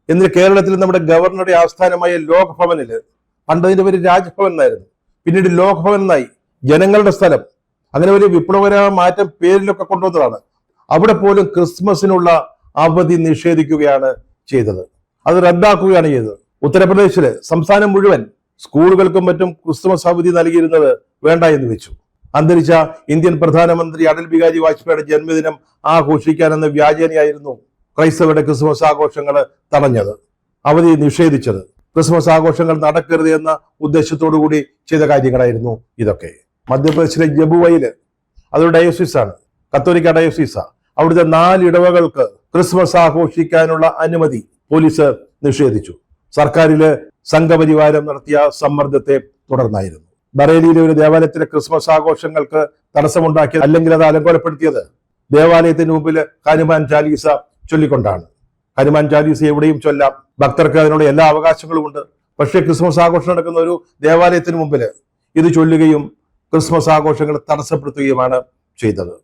എന്നിട്ട് കേരളത്തിൽ നമ്മുടെ ഗവർണറുടെ ആസ്ഥാനമായ ലോക്ഭവനില്, പണ്ടതിന്റെ പേര് രാജ്ഭവൻ എന്നായിരുന്നു, പിന്നീട് ലോക്ഭവൻ എന്നായി, ജനങ്ങളുടെ സ്ഥലം, അങ്ങനെ ഒരു വിപ്ലവകരമായ മാറ്റം പേരിലൊക്കെ കൊണ്ടുവന്നതാണ്. അവിടെ പോലും ക്രിസ്മസിനുള്ള അവധി നിഷേധിക്കുകയാണ് ചെയ്തത്. അത് റദ്ദാക്കുകയാണ് ചെയ്തത്. ഉത്തർപ്രദേശില് സംസ്ഥാനം മുഴുവൻ സ്കൂളുകൾക്കും മറ്റും ക്രിസ്മസ് അവധി നൽകിയിരുന്നത് വേണ്ട എന്ന് വെച്ചു. അന്തരിച്ച ഇന്ത്യൻ പ്രധാനമന്ത്രി അടൽ ബിഹാരി വാജ്പേയിയുടെ ജന്മദിനം ആഘോഷിക്കാനെന്ന വ്യാജേനയായിരുന്നു ക്രൈസ്തവരുടെ ക്രിസ്മസ് ആഘോഷങ്ങൾ തടഞ്ഞത്, അവധി നിഷേധിച്ചത്. ക്രിസ്മസ് ആഘോഷങ്ങൾ നടക്കരുത് എന്ന ഉദ്ദേശത്തോടു കൂടി ചെയ്ത കാര്യങ്ങളായിരുന്നു ഇതൊക്കെ. മധ്യപ്രദേശിലെ ജബുവയില്, അതൊരു ഡയോസിസാണ്, കത്തോലിക്ക ഡയോസിസ. അവിടുത്തെ 4 ഇടവകൾക്ക് ക്രിസ്മസ് ആഘോഷിക്കാനുള്ള അനുമതി പോലീസ് നിഷേധിച്ചു. സർക്കാരില് സംഘപരിവാരം നടത്തിയ സമ്മർദ്ദത്തെ തുടർന്നായിരുന്നു. ബറേലിയിലെ ഒരു ദേവാലയത്തിലെ ക്രിസ്മസ് ആഘോഷങ്ങൾക്ക് തടസ്സമുണ്ടാക്കിയത്, അല്ലെങ്കിൽ അത് അലങ്കോലപ്പെടുത്തിയത് ദേവാലയത്തിന് മുമ്പിൽ ഹനുമാൻ ചാലീസ ചൊല്ലിക്കൊണ്ടാണ്. ഹനുമാൻ ചാലീസ എവിടെയും ചൊല്ലാം, ഭക്തർക്ക് അതിനുള്ള എല്ലാ അവകാശങ്ങളും ഉണ്ട്. പക്ഷേ ക്രിസ്മസ് ആഘോഷം നടക്കുന്ന ഒരു ദേവാലയത്തിന് മുമ്പിൽ ഇത് ചൊല്ലുകയും ക്രിസ്മസ് ആഘോഷങ്ങൾ തടസ്സപ്പെടുത്തുകയുമാണ് ചെയ്തത്.